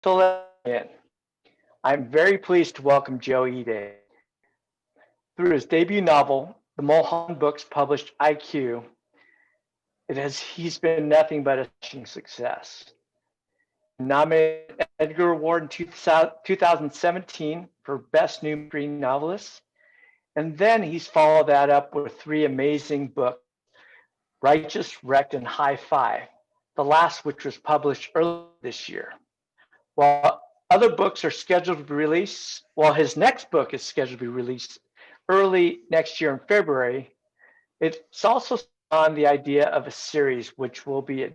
So let's begin. I'm very pleased to welcome Joe Ide. Through his debut novel, The Mulholland Books published IQ, he's been nothing but a success. Nominated an Edgar Award in 2017 for Best New Mystery Novelist. And then he's followed that up with three amazing books, Righteous, Wrecked, and High Five, the last which was published earlier this year. While other books are scheduled to be released, while his next book is scheduled to be released early next year in February, it's also on the idea of a series which will be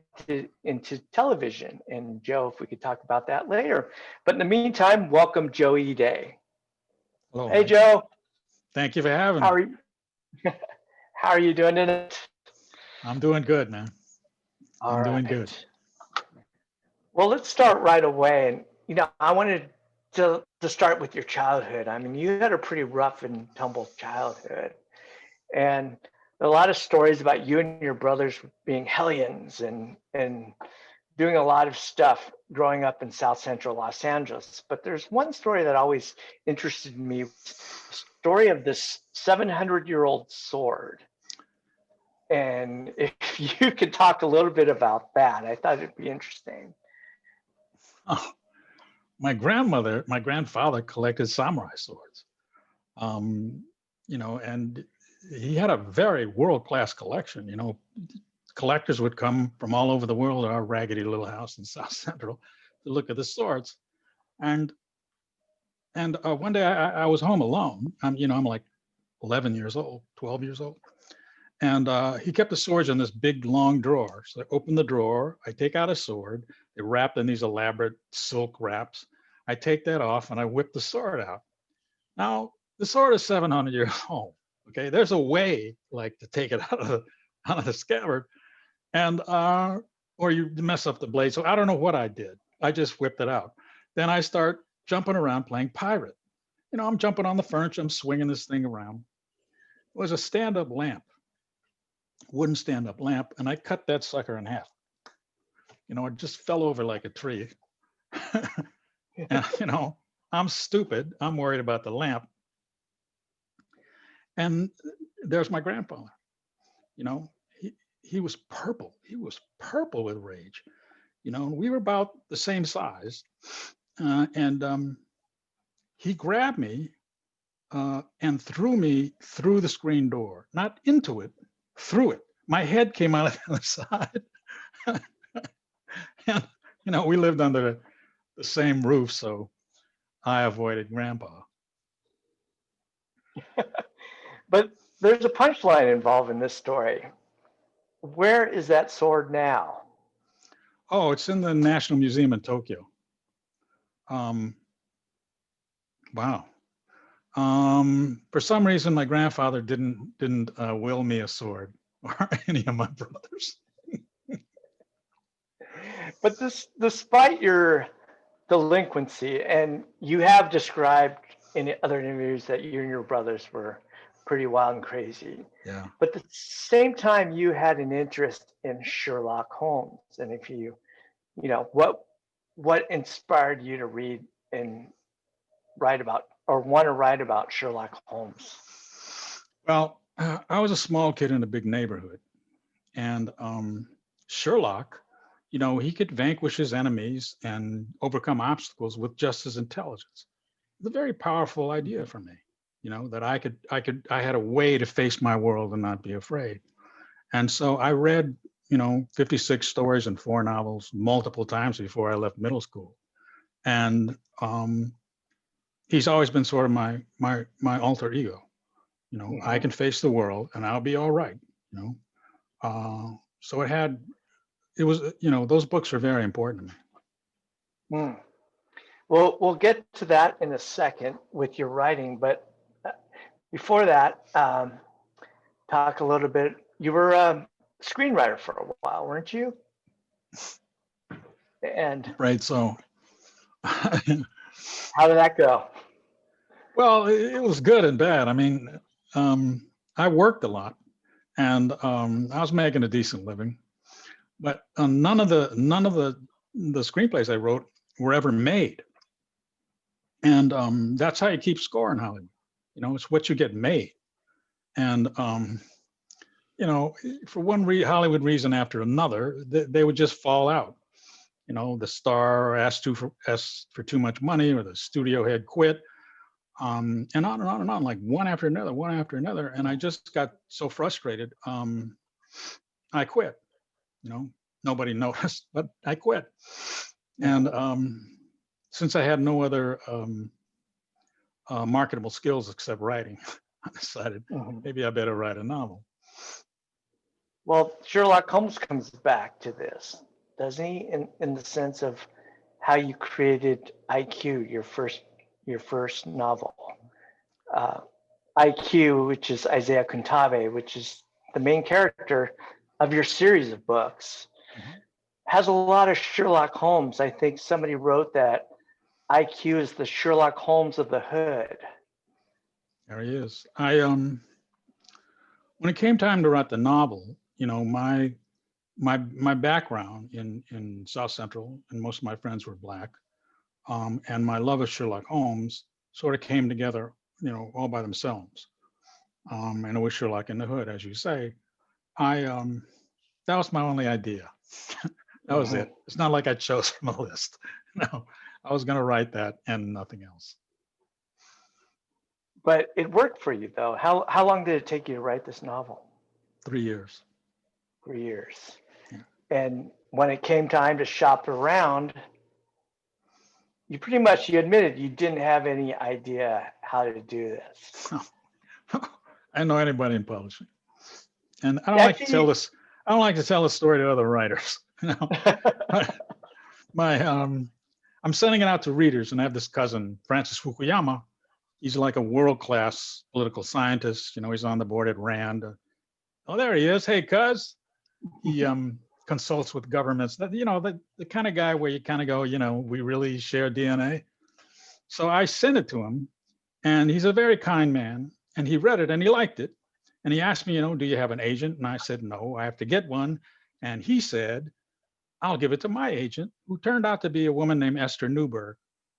into television. And Joe, if we could talk about that later. But in the meantime, welcome Joe Ide. Hello. Hey, Mike. Joe. Thank you for having How me. are you? How are you doing tonight? I'm doing good, man. I'm doing good. Well, let's start right away. And, I wanted to start with your childhood. I mean, you had a pretty rough and tumble childhood. And there are a lot of stories about you and your brothers being hellions and doing a lot of stuff growing up in South Central Los Angeles. But there's one story that always interested me, the story of this 700-year-old sword. And if you could talk a little bit about that, I thought it'd be interesting. Oh, my grandfather collected samurai swords. And he had a very world-class collection. Collectors would come from all over the world to our raggedy little house in South Central to look at the swords. And one day I was home alone. I'm like 11 years old, 12 years old. And he kept the swords in this big long drawer. So I open the drawer, I take out a sword, they're wrapped in these elaborate silk wraps. I take that off and I whip the sword out. Now, the sword is 700 years old. Okay, there's a way to take it out of the scabbard, and or you mess up the blade. So I don't know what I did. I just whipped it out. Then I start jumping around playing pirate. I'm jumping on the furniture, I'm swinging this thing around. It was a stand-up lamp, wooden stand-up lamp, and I cut that sucker in half. It just fell over like a tree. And I'm stupid. I'm worried about the lamp. And there's my grandfather. He was purple. He was purple with rage. We were about the same size, and he grabbed me and threw me through the screen door, not into it, through it. My head came out of the other side. And we lived under the same roof, so I avoided Grandpa. But there's a punchline involved in this story. Where is that sword now? Oh, it's in the National Museum in Tokyo. Wow. For some reason, my grandfather didn't will me a sword, or any of my brothers. But despite your delinquency, and you have described in other interviews that you and your brothers were pretty wild and crazy. Yeah. But at the same time, you had an interest in Sherlock Holmes. And if what inspired you to read and write about, or want to write about Sherlock Holmes? Well, I was a small kid in a big neighborhood, and Sherlock, he could vanquish his enemies and overcome obstacles with just his intelligence. It's a very powerful idea for me, that I had a way to face my world and not be afraid. And so I read, 56 stories and 4 novels multiple times before I left middle school. And he's always been sort of my alter ego. I can face the world and I'll be all right. So it was, those books are very important to me. Well, we'll get to that in a second with your writing, but before that, talk a little bit. You were a screenwriter for a while, weren't you? And right. So how did that go? Well, it was good and bad. I mean, I worked a lot, and I was making a decent living, but none of the screenplays I wrote were ever made. And that's how you keep score in Hollywood. It's what you get made. And for one Hollywood reason after another, they would just fall out. The star asked for too much money, or the studio head quit, and on and on and on, like one after another. And I just got so frustrated. I quit. Nobody noticed, but I quit. And since I had no other marketable skills except writing, I decided maybe I better write a novel. Well, Sherlock Holmes comes back to this, doesn't he? In the sense of how you created IQ, your first novel. IQ, which is Isaiah Kuntave, which is the main character of your series of books, has a lot of Sherlock Holmes. I think somebody wrote that IQ is the Sherlock Holmes of the hood. There he is. When it came time to write the novel, my background in South Central, and most of my friends were Black, and my love of Sherlock Holmes sort of came together, all by themselves. And it was Sherlock in the Hood, as you say. That was my only idea. That was it. It's not like I chose from a list. No, I was going to write that and nothing else. But it worked for you, though. How long did it take you to write this novel? 3 years. 3 years. Yeah. And when it came time to shop around, you admitted you didn't have any idea how to do this. I don't know anybody in publishing, and I don't like to tell this. I don't like to tell the story to other writers. I'm sending it out to readers, and I have this cousin, Francis Fukuyama. He's like a world-class political scientist. He's on the board at RAND. Oh, there he is. Hey, cuz. He consults with governments. The kind of guy where you kind of go, we really share DNA. So I sent it to him, and he's a very kind man. And he read it, and he liked it. And he asked me, do you have an agent? And I said, no, I have to get one. And he said, I'll give it to my agent, who turned out to be a woman named Esther Newberg,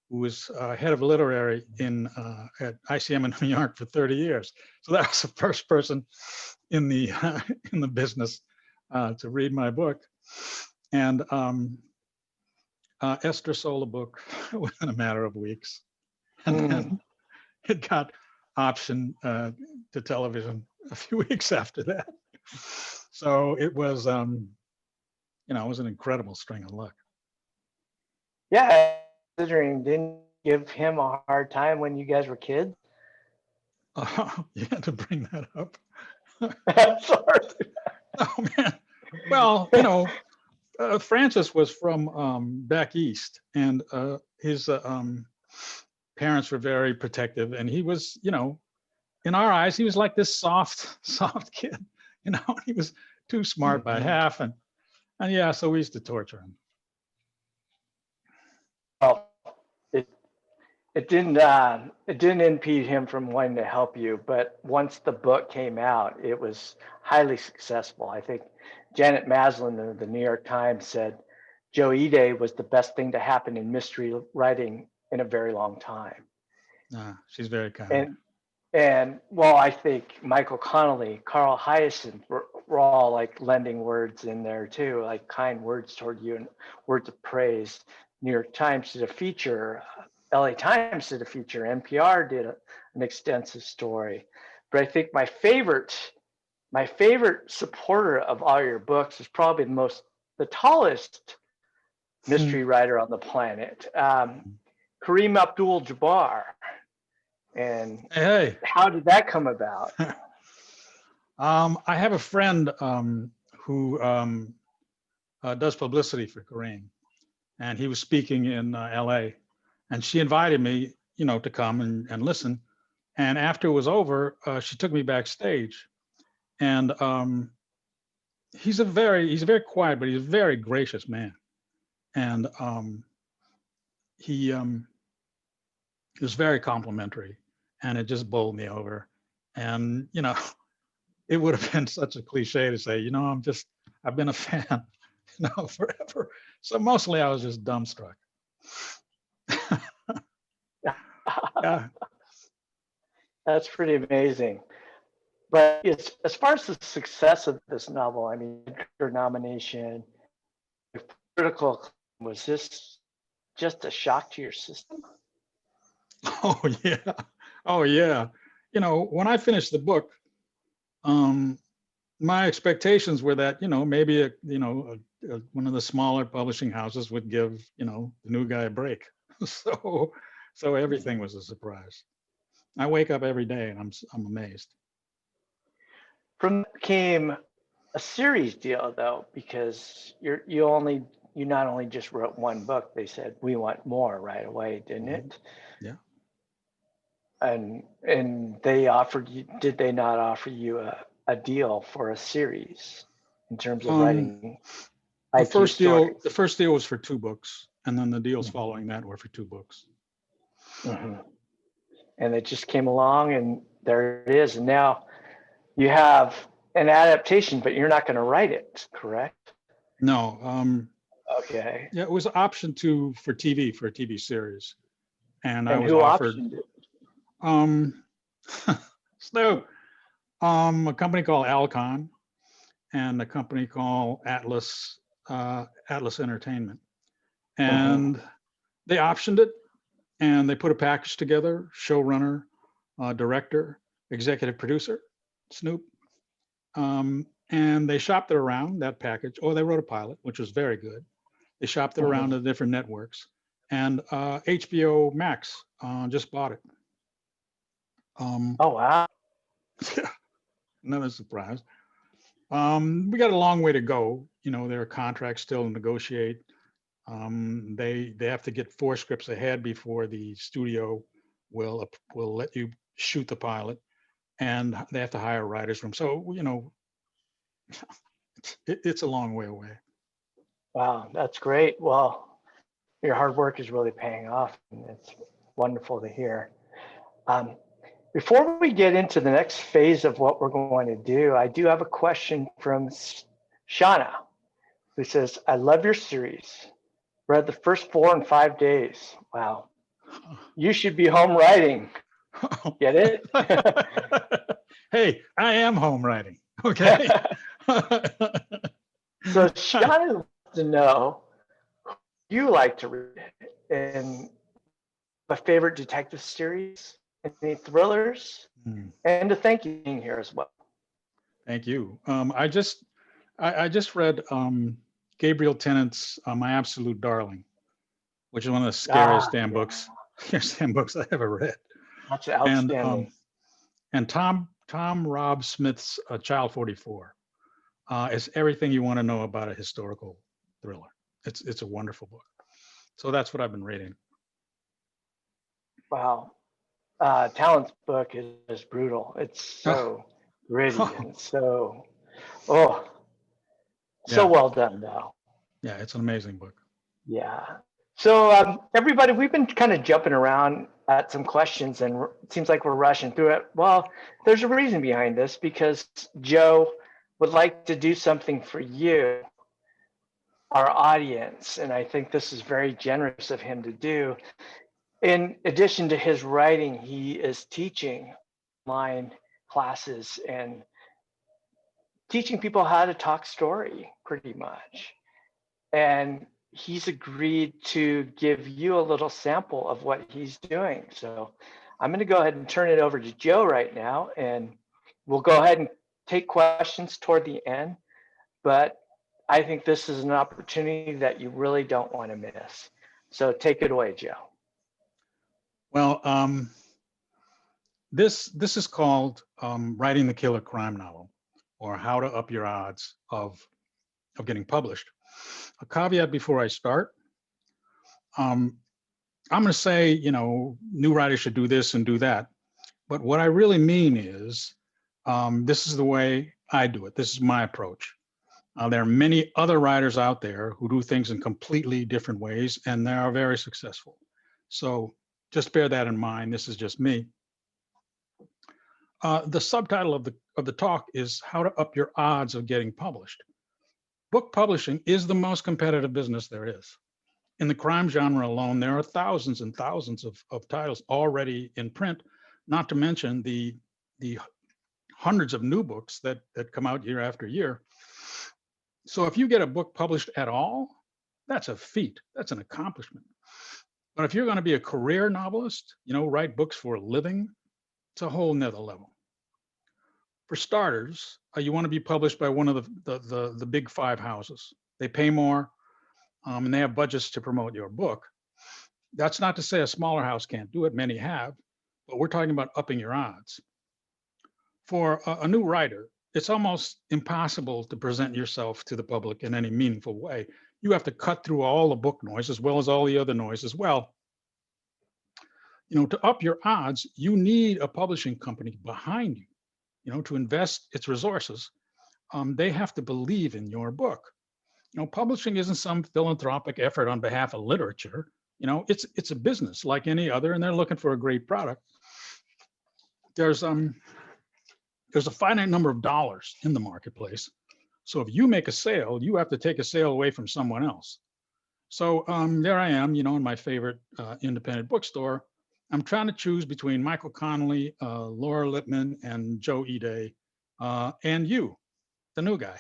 who was head of literary at ICM in New York for 30 years. So that was the first person in the in the business to read my book. And Esther sold the book within a matter of weeks. And then it got optioned to television a few weeks after that. So it was, it was an incredible string of luck. Yeah, considering, didn't you give him a hard time when you guys were kids? You had to bring that up. Sorry. Oh man. Well, Francis was from back east, and his parents were very protective, and he was, in our eyes, he was like this soft kid. He was too smart by half, and yeah, so we used to torture him. Well, it didn't impede him from wanting to help you, but once the book came out, it was highly successful. I think Janet Maslin of the New York Times said Joe Ide was the best thing to happen in mystery writing in a very long time. She's very kind. And well, I think Michael Connelly, Carl Hyacin were all like lending words in there too, like kind words toward you and words of praise. New York Times did a feature, LA Times did a feature, NPR did an extensive story. But I think my favorite supporter of all your books is probably the tallest mystery writer on the planet, Kareem Abdul-Jabbar. And hey, how did that come about? I have a friend who does publicity for Kareem, and he was speaking in LA, and she invited me, to come and listen. And after it was over, she took me backstage, and he's a very quiet, but he's a very gracious man. And he was very complimentary, and it just bowled me over. And it would have been such a cliche to say, I've been a fan, forever. So mostly I was just dumbstruck. Yeah. That's pretty amazing. But it's, as far as the success of this novel, I mean, your nomination, critical acclaim, was this just a shock to your system? Oh yeah. Oh yeah. You know, when I finished the book, um, my expectations were that, you know, maybe one of the smaller publishing houses would give, you know, the new guy a break. So so everything was a surprise. I wake up every day and I'm amazed. From that came a series deal though, because you not only just wrote one book, they said we want more right away, didn't Mhm. it? Yeah. And they offered you, did they not offer you a deal for a series in terms of Um, writing IQ the stories? first deal was for 2 books, and then the deals following that were for 2 books. Hmm. And it just came along and there it is. And now you have an adaptation, but you're not going to write it, correct? No, Okay. yeah, it was option two for TV for a TV series, and I And was who offered optioned it? um, Snoop, a company called Alcon and a company called Atlas Entertainment, Hmm. and they optioned it, and they put a package together: showrunner, director, executive producer, Snoop. And they shopped it around that package. Oh, they wrote a pilot, which was very good. They shopped it around Hmm. to different networks, and HBO Max just bought it. Um, Oh, wow. Another surprise. We got a long way to go. You know, there are contracts still to negotiate. They have to get 4 scripts ahead before the studio will let you shoot the pilot, and they have to hire a writers room. So you know, it's a long way away. Wow, that's great. Well, your hard work is really paying off, and it's wonderful to hear. Um, Before we get into the next phase of what we're going to do, I do have a question from Shauna, who says, I love your series. Read the first 4 and 5 days. Wow. You should be home writing. Get it? Hey, I am home writing. Okay. So Shauna wants to know who you like to read and a favorite detective series, any thrillers, Hmm, and to thank you for being here as well. thank you. I just read Gabriel Tennant's My Absolute Darling, which is one of the scariest Ah, damn yeah, books, scariest damn books I ever read. that's And outstanding. Tom Rob Smith's Child 44 is everything you want to know about a historical thriller. It's a wonderful book. So that's what I've been reading. Wow. Talon's book is brutal. It's Oh, so gritty and so, oh, so yeah, well done though. yeah, it's an amazing book. Yeah. So everybody, we've been kind of jumping around at some questions, and it seems like we're rushing through it. Well, there's a reason behind this because Joe would like to do something for you, our audience, and I think this is very generous of him to do. In addition to his writing, he is teaching online classes and teaching people how to talk story pretty much. And he's agreed to give you a little sample of what he's doing. So I'm going to go ahead and turn it over to Joe right now, and we'll go ahead and take questions toward the end. But I think this is an opportunity that you really don't want to miss. So take it away, Joe. Well, this is called writing the killer crime novel, or how to up your odds of getting published. A caveat before I start: um, I'm going to say, you know, new writers should do this and do that, but what I really mean is, this is the way I do it. This is my approach. There are many other writers out there who do things in completely different ways, and they are very successful. So just bear that in mind. This is just me. The subtitle of the talk is how to up your odds of getting published. Book publishing is the most competitive business there is. In the crime genre alone, there are thousands and thousands of titles already in print, not to mention the hundreds of new books that come out year after year. So if you get a book published at all, that's a feat. That's an accomplishment. But if you're going to be a career novelist, write books for a living, it's a whole nother level. For starters, you want to be published by one of the big five houses. They pay more, and they have budgets to promote your book. That's not to say a smaller house can't do it. Many have, but we're talking about upping your odds. For a new writer, it's almost impossible to present yourself to the public in any meaningful way. You have to cut through all the book noise as well as all the other noise as well. To up your odds, you need a publishing company behind you, to invest its resources. They have to believe in your book. Publishing isn't some philanthropic effort on behalf of literature. It's a business like any other, and they're looking for a great product. There's a finite number of dollars in the marketplace. So if you make a sale, you have to take a sale away from someone else. So there I am, in my favorite independent bookstore. I'm trying to choose between Michael Connelly, Laura Lippman, and Joe Ide, and you, the new guy.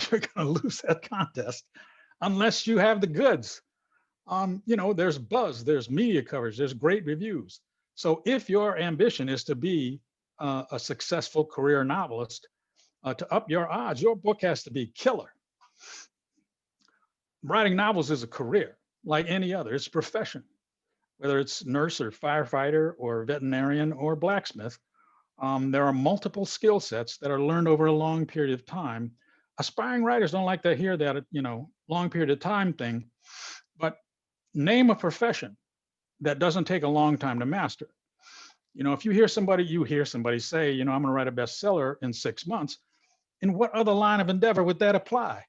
You're going to lose that contest unless you have the goods. There's buzz, there's media coverage, there's great reviews. So if your ambition is to be a successful career novelist, to up your odds, your book has to be killer. Writing novels is a career like any other. It's a profession, whether it's nurse or firefighter or veterinarian or blacksmith. There are multiple skill sets that are learned over a long period of time. Aspiring writers don't like to hear that, long period of time thing, but name a profession that doesn't take a long time to master. If you hear somebody say, I'm going to write a bestseller in 6 months, in what other line of endeavor would that apply?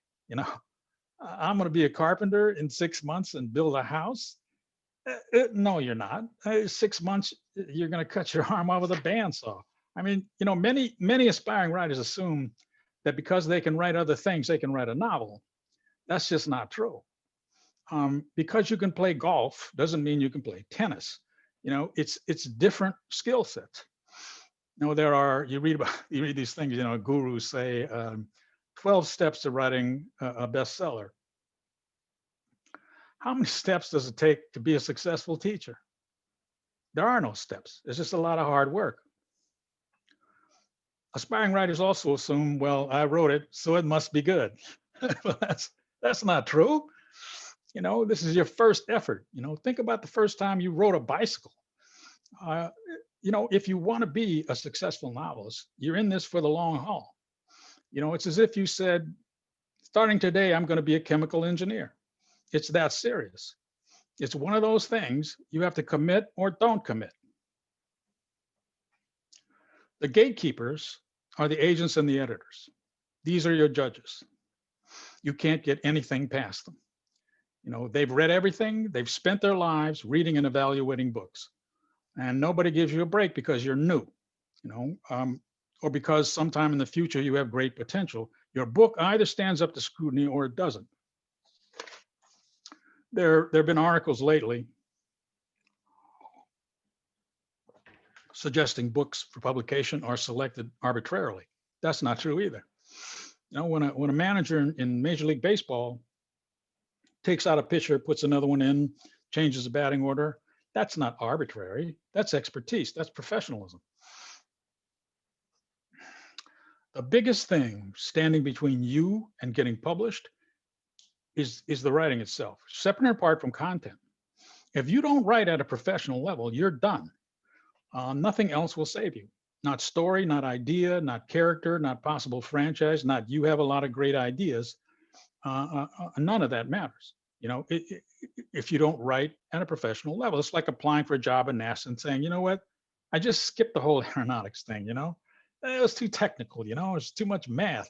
I'm going to be a carpenter in 6 months and build a house. No, you're not. 6 months, you're going to cut your arm off with a bandsaw. I mean, many aspiring writers assume that because they can write other things, they can write a novel. That's just not true. Because you can play golf doesn't mean you can play tennis. It's different skill sets. You read these things, gurus say 12 steps to writing a bestseller. How many steps does it take to be a successful teacher? There are no steps. It's just a lot of hard work. Aspiring writers also assume, well, I wrote it, so it must be good. Well, that's not true. This is your first effort. Think about the first time you rode a bicycle. If you want to be a successful novelist, you're in this for the long haul. It's as if you said, starting today, I'm going to be a chemical engineer. It's that serious. It's one of those things you have to commit or don't commit. The gatekeepers are the agents and the editors. These are your judges. You can't get anything past them. They've read everything. They've spent their lives reading and evaluating books. And nobody gives you a break because you're new, or because sometime in the future you have great potential. Your book either stands up to scrutiny or it doesn't. There have been articles lately suggesting books for publication are selected arbitrarily. That's not true either. When a manager in Major League Baseball takes out a pitcher, puts another one in, changes the batting order, that's not arbitrary. That's expertise. That's professionalism. The biggest thing standing between you and getting published is the writing itself, separate and apart from content. If you don't write at a professional level, you're done. Nothing else will save you. Not story, not idea, not character, not possible franchise, not you have a lot of great ideas. None of that matters. If you don't write at a professional level, it's like applying for a job at NASA and saying, what, I just skipped the whole aeronautics thing, it was too technical, it's too much math.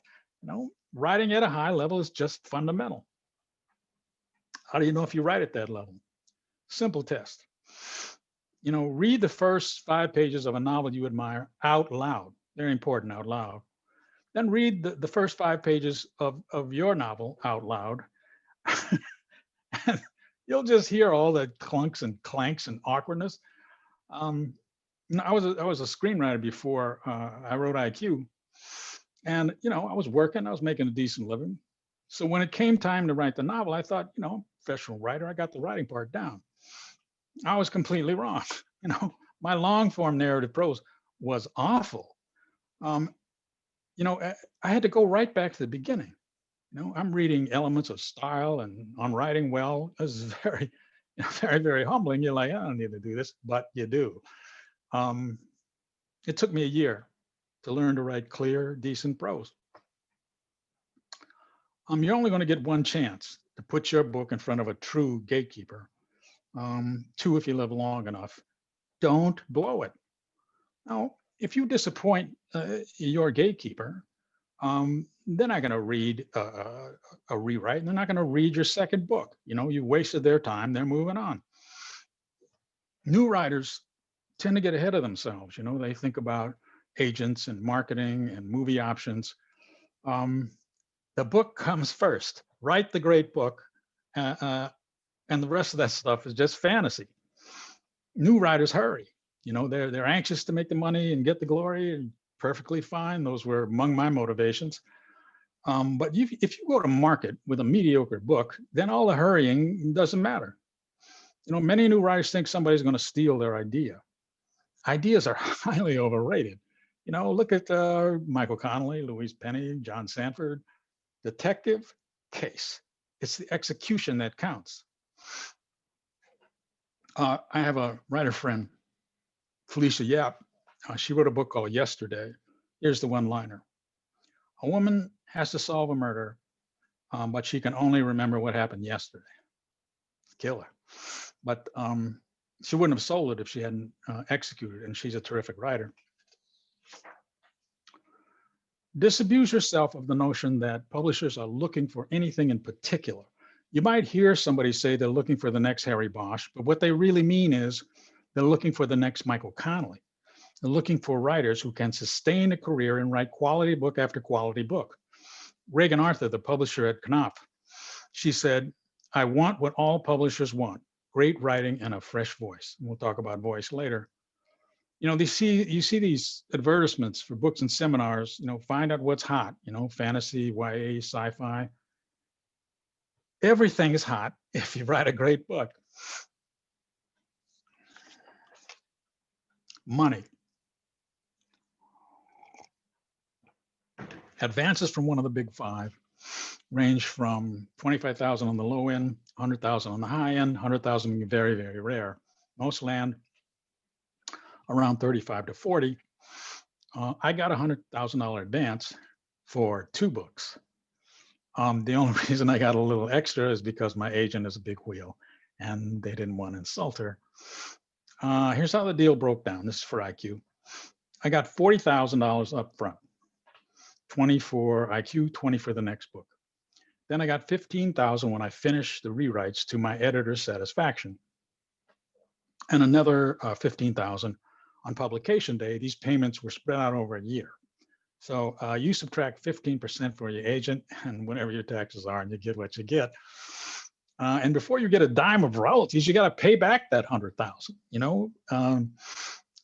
Writing at a high level is just fundamental. How do you know if you write at that level? Simple test. Read the first 5 pages of a novel you admire out loud. Very important, out loud. Then read the first 5 pages of your novel out loud. you'll just hear all the clunks and clanks and awkwardness. Um, I was a screenwriter before I wrote IQ, and I was working, I was making a decent living. So when it came time to write the novel, I thought, professional writer, I got the writing part down. I was completely wrong. You know, my long form narrative prose was awful. Um, I had to go right back to the beginning. I'm reading elements of style and on writing well. This is very, very, very humbling. You're like, I don't need to do this, but you do. Um, it took me a year to learn to write clear, decent prose. You're only going to get one chance to put your book in front of a true gatekeeper. Two, if you live long enough. Don't blow it. Now, if you disappoint your gatekeeper, they're not going to read a rewrite, and they're not going to read your second book. You wasted their time. They're moving on. New writers tend to get ahead of themselves. They think about agents and marketing and movie options. The book comes first. Write the great book, and the rest of that stuff is just fantasy. New writers hurry. They're anxious to make the money and get the glory, and perfectly fine. Those were among my motivations. But if you go to market with a mediocre book, then all the hurrying doesn't matter. Many new writers think somebody's going to steal their idea. Ideas are highly overrated. Look at Michael Connelly, Louise Penny, John Sanford. Detective case. It's the execution that counts. I have a writer friend, Felicia Yap. She wrote a book called Yesterday. Here's the one-liner. A woman has to solve a murder, but she can only remember what happened yesterday. Killer. But she wouldn't have sold it if she hadn't executed it, and she's a terrific writer. Disabuse yourself of the notion that publishers are looking for anything in particular. You might hear somebody say they're looking for the next Harry Bosch, but what they really mean is they're looking for the next Michael Connelly. They're looking for writers who can sustain a career and write quality book after quality book. Reagan Arthur, the publisher at Knopf, she said, I want what all publishers want, great writing and a fresh voice. And we'll talk about voice later. You see these advertisements for books and seminars, find out what's hot, fantasy, YA, sci-fi. Everything is hot if you write a great book. Money. Advances from one of the big five range from 25,000 on the low end, 100,000 on the high end, 100,000 being very, very rare. Most land around 35 to 40. I got a $100,000 advance for 2 books. The only reason I got a little extra is because my agent is a big wheel and they didn't want to insult her. Here's how the deal broke down. This is for IQ. I got $40,000 up front, 20 for IQ, 20 for the next book. Then I got $15,000 when I finished the rewrites to my editor's satisfaction, and another $15,000 on publication day. These payments were spread out over a year. So you subtract 15% for your agent and whatever your taxes are, and you get what you get. And before you get a dime of royalties, you got to pay back that 100,000.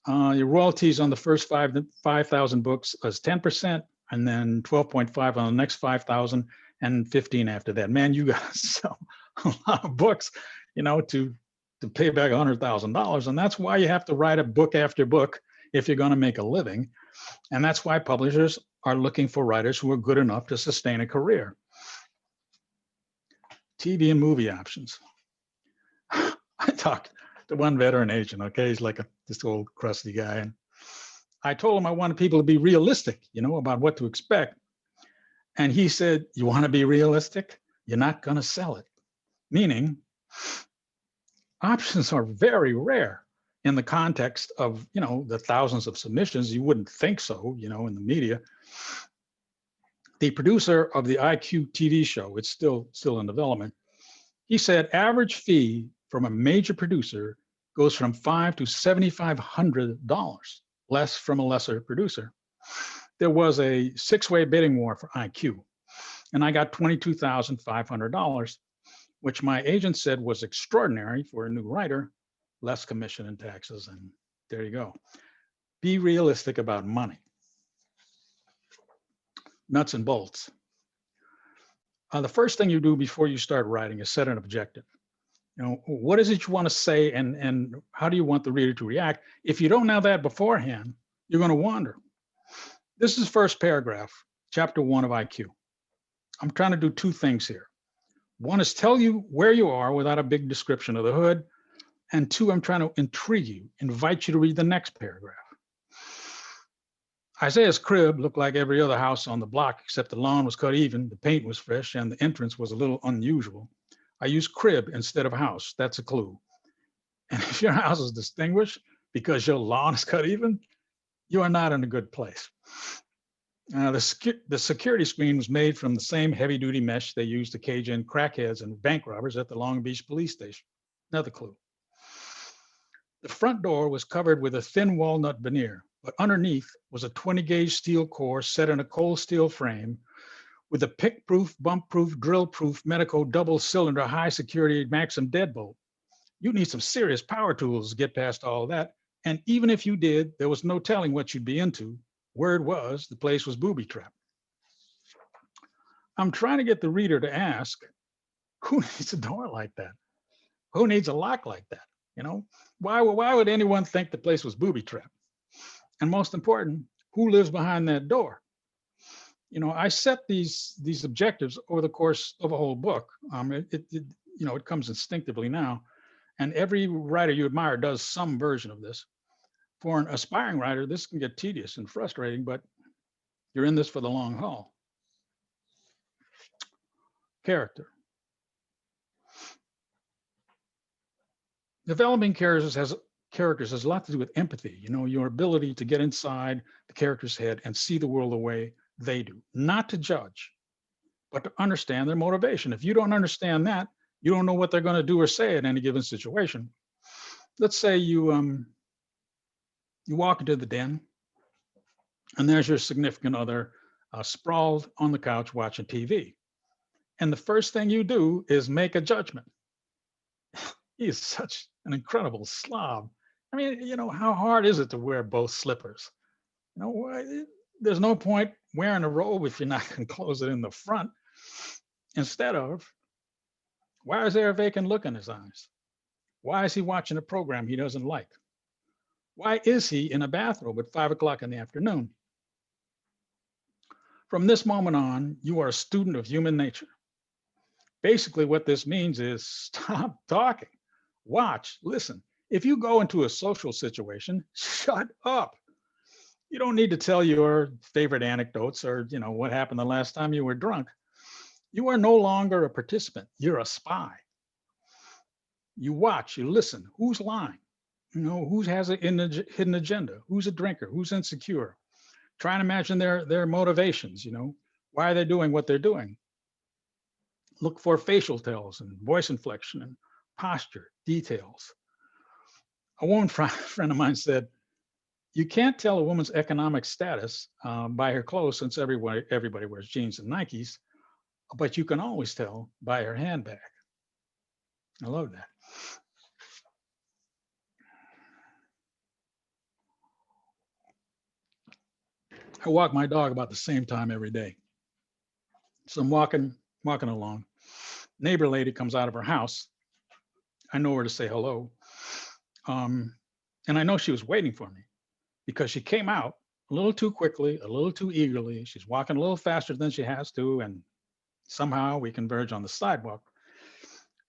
Your royalties on the first 5,000 books is 10%, and then 12.5 on the next 5,000, and 15 after that. Man, you got to sell a lot of books, to pay back $100,000, and that's why you have to write a book after book if you're going to make a living. And that's why publishers are looking for writers who are good enough to sustain a career. TV and movie options. I talked to one veteran agent, okay? He's like this old crusty guy. And I told him I wanted people to be realistic, about what to expect. And he said, you want to be realistic? You're not going to sell it. Meaning, options are very rare. In the context of, the thousands of submissions. You wouldn't think so, in the media. The producer of the IQ TV show, it's still in development, he said average fee from a major producer goes from $500 to $7,500, less from a lesser producer. There was a 6-way bidding war for IQ, and I got $22,500. which my agent said was extraordinary for a new writer, less commission and taxes. And there you go. Be realistic about money. Nuts and bolts. The first thing you do before you start writing is set an objective. What is it you want to say, and how do you want the reader to react? If you don't know that beforehand, you're going to wander. This is first paragraph, chapter 1 of IQ. I'm trying to do two things here. One is tell you where you are without a big description of the hood. And two, I'm trying to intrigue you, invite you to read the next paragraph. Isaiah's crib looked like every other house on the block, except the lawn was cut even, the paint was fresh, and the entrance was a little unusual. I used crib instead of house. That's a clue. And if your house is distinguished because your lawn is cut even, you are not in a good place. The security screen was made from the same heavy-duty mesh they used to cage in crackheads and bank robbers at the Long Beach police station. Another clue. The front door was covered with a thin walnut veneer, but underneath was a 20-gauge steel core set in a cold steel frame with a pick-proof, bump-proof, drill-proof Medico double-cylinder high-security Maxim deadbolt. You need some serious power tools to get past all that, and even if you did, there was no telling what you'd be into. Word was the place was booby-trapped. I'm trying to get the reader to ask, who needs a door like that? Who needs a lock like that? Why would anyone think the place was booby-trapped? And most important, who lives behind that door? I set these objectives over the course of a whole book. It comes instinctively now, and every writer you admire does some version of this. For an aspiring writer, this can get tedious and frustrating, but you're in this for the long haul. Character. Developing characters has a lot to do with empathy, your ability to get inside the character's head and see the world the way they do, not to judge, but to understand their motivation. If you don't understand that, you don't know what they're going to do or say in any given situation. Let's say you walk into the den and there's your significant other sprawled on the couch watching TV. And the first thing you do is make a judgment. He is such an incredible slob. I mean, how hard is it to wear both slippers? There's no point wearing a robe if you're not going to close it in the front. Instead of, why is there a vacant look in his eyes? Why is he watching a program he doesn't like? Why is he in a bathrobe at 5 o'clock in the afternoon? From this moment on, you are a student of human nature. Basically, what this means is stop talking, watch, listen. If you go into a social situation, shut up. You don't need to tell your favorite anecdotes or, what happened the last time you were drunk. You are no longer a participant. You're a spy. You watch, you listen. Who's lying? Who has a hidden agenda? Who's a drinker? Who's insecure? Try and imagine their motivations. Why are they doing what they're doing? Look for facial tells and voice inflection and posture, details. A woman friend of mine said, you can't tell a woman's economic status by her clothes, since everybody wears jeans and Nikes, but you can always tell by her handbag. I love that. I walk my dog about the same time every day. So I'm walking along. Neighbor lady comes out of her house. I know her to say hello. And I know she was waiting for me because she came out a little too quickly, a little too eagerly. She's walking a little faster than she has to, and somehow we converge on the sidewalk.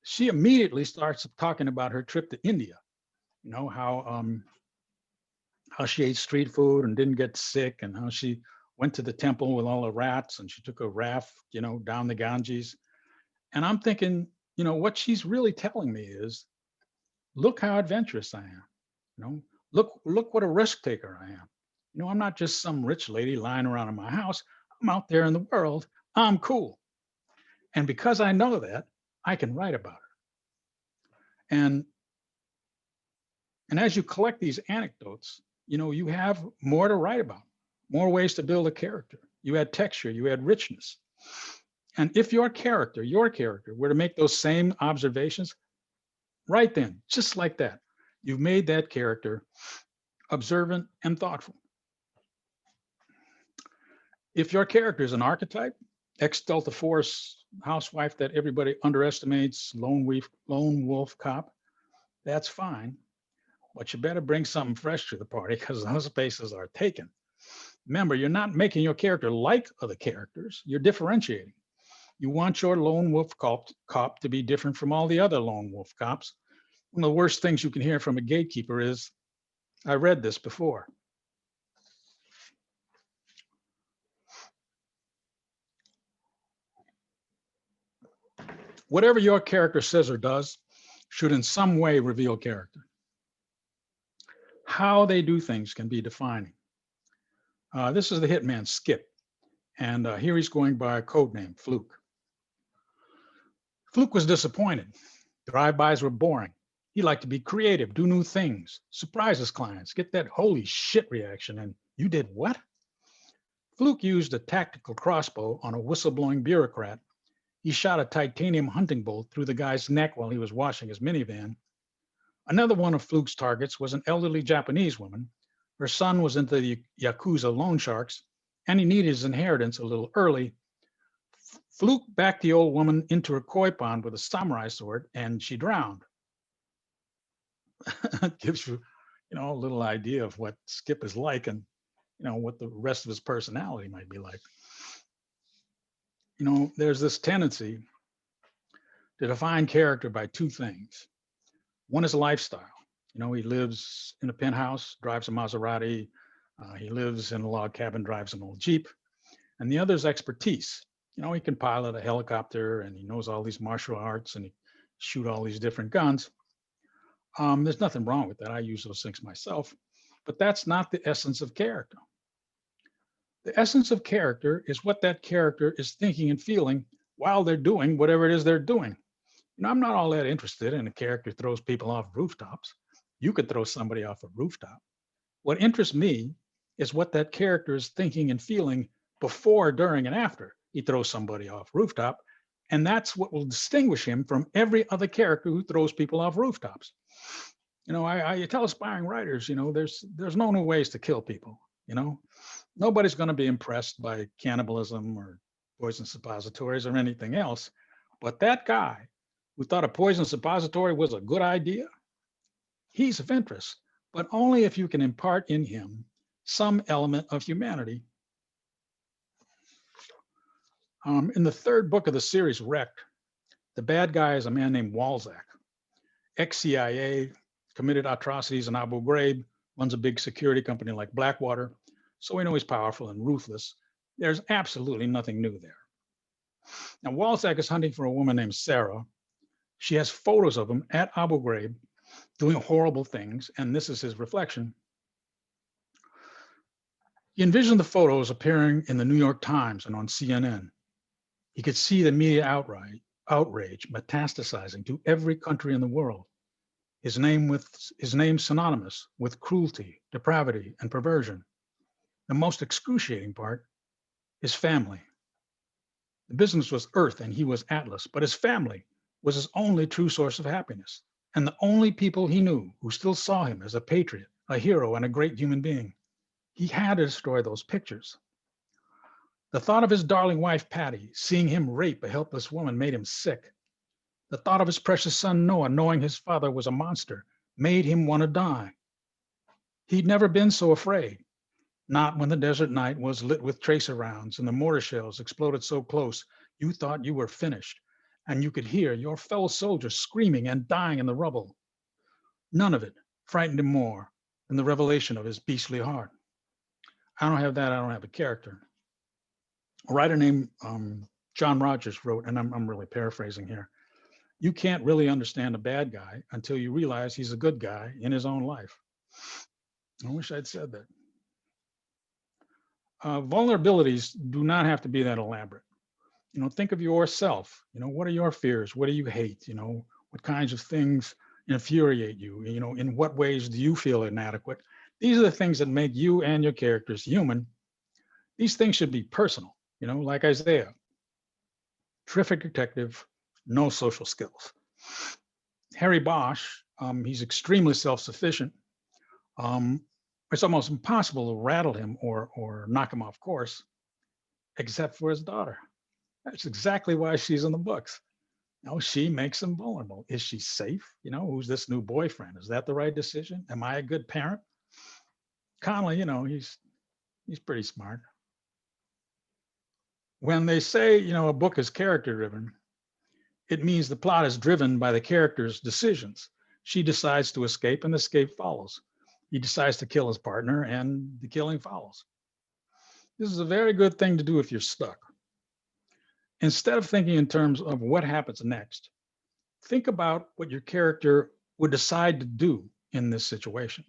She immediately starts talking about her trip to India. How she ate street food and didn't get sick, and how she went to the temple with all the rats, and she took a raft, down the Ganges. And I'm thinking, what she's really telling me is, look how adventurous I am. Look what a risk taker I am. I'm not just some rich lady lying around in my house. I'm out there in the world. I'm cool. And because I know that, I can write about her. And as you collect these anecdotes, you have more to write about, more ways to build a character. You add texture, you add richness. And if your character were to make those same observations, right then, just like that, you've made that character observant and thoughtful. If your character is an archetype, ex Delta Force housewife that everybody underestimates, lone wolf cop, that's fine. But you better bring something fresh to the party because those spaces are taken. Remember, you're not making your character like other characters, you're differentiating. You want your lone wolf cop to be different from all the other lone wolf cops. One of the worst things you can hear from a gatekeeper is, I read this before. Whatever your character says or does should in some way reveal character. How they do things can be defining. This is the hitman Skip, and here he's going by a code name, Fluke. Fluke was disappointed. Drive-bys were boring. He liked to be creative, do new things, surprise his clients, get that holy shit reaction, and you did what? Fluke used a tactical crossbow on a whistleblowing bureaucrat. He shot a titanium hunting bolt through the guy's neck while he was washing his minivan. Another one of Fluke's targets was an elderly Japanese woman. Her son was into the Yakuza loan sharks, and he needed his inheritance a little early. Fluke backed the old woman into a koi pond with a samurai sword, and she drowned. It gives you, a little idea of what Skip is like, and what the rest of his personality might be like. There's this tendency to define character by two things. One is lifestyle. He lives in a penthouse, drives a Maserati. He lives in a log cabin, drives an old Jeep. And the other is expertise. He can pilot a helicopter and he knows all these martial arts and he shoot all these different guns. There's nothing wrong with that. I use those things myself, but that's not the essence of character. The essence of character is what that character is thinking and feeling while they're doing whatever it is they're doing. I'm not all that interested in a character throws people off rooftops. You could throw somebody off a rooftop. What interests me is what that character is thinking and feeling before, during, and after he throws somebody off rooftop. And that's what will distinguish him from every other character who throws people off rooftops. I tell aspiring writers, there's no new ways to kill people. Nobody's going to be impressed by cannibalism or poison suppositories or anything else. But that guy who thought a poison suppository was a good idea, he's of interest, but only if you can impart in him some element of humanity. In the third book of the series, Wrecked, the bad guy is a man named Walzak, ex-CIA, committed atrocities in Abu Ghraib, runs a big security company like Blackwater, so we know he's powerful and ruthless. There's absolutely nothing new there. Now, Walzak is hunting for a woman named Sarah. She has photos of him at Abu Ghraib doing horrible things, and this is his reflection. He envisioned the photos appearing in the New York Times and on CNN. He could see the media outrage metastasizing to every country in the world. His name synonymous with cruelty, depravity, and perversion. The most excruciating part, his family. The business was Earth and he was Atlas, but his family was his only true source of happiness, and the only people he knew who still saw him as a patriot, a hero, and a great human being. He had to destroy those pictures. The thought of his darling wife, Patty, seeing him rape a helpless woman made him sick. The thought of his precious son, Noah, knowing his father was a monster, made him want to die. He'd never been so afraid, not when the desert night was lit with tracer rounds and the mortar shells exploded so close you thought you were finished, and you could hear your fellow soldiers screaming and dying in the rubble. None of it frightened him more than the revelation of his beastly heart. I don't have that, I don't have a character. A writer named John Rogers wrote, and I'm really paraphrasing here, you can't really understand a bad guy until you realize he's a good guy in his own life. I wish I'd said that. Vulnerabilities do not have to be that elaborate. Think of yourself. What are your fears? What do you hate? What kinds of things infuriate you? In what ways do you feel inadequate? These are the things that make you and your characters human. These things should be personal, like Isaiah. terrific detective, no social skills. Harry Bosch, he's extremely self-sufficient. Um, it's almost impossible to rattle him or knock him off course, except for his daughter. That's exactly why she's in the books. She makes him vulnerable. Is she safe? Who's this new boyfriend? Is that the right decision? Am I a good parent? Connolly, he's pretty smart. When they say, a book is character driven, it means the plot is driven by the character's decisions. She decides to escape and the escape follows. He decides to kill his partner and the killing follows. This is a very good thing to do if you're stuck. Instead of thinking in terms of what happens next, think about what your character would decide to do in this situation.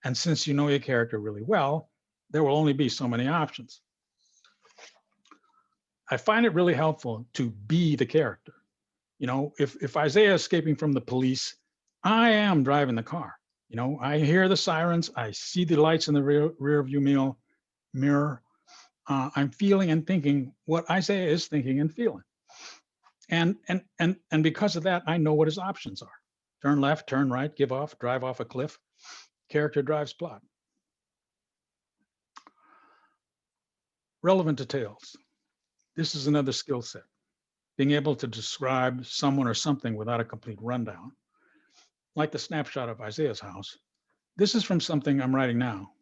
And since you know your character really well, there will only be so many options. I find it really helpful to be the character. If Isaiah is escaping from the police, I am driving the car. I hear the sirens, I see the lights in the rear view mirror. I'm feeling and thinking what Isaiah is thinking and feeling. And because of that, I know what his options are. Turn left, turn right, give off, drive off a cliff. Character drives plot. Relevant details. This is another skill set. Being able to describe someone or something without a complete rundown. Like the snapshot of Isaiah's house. This is from something I'm writing now.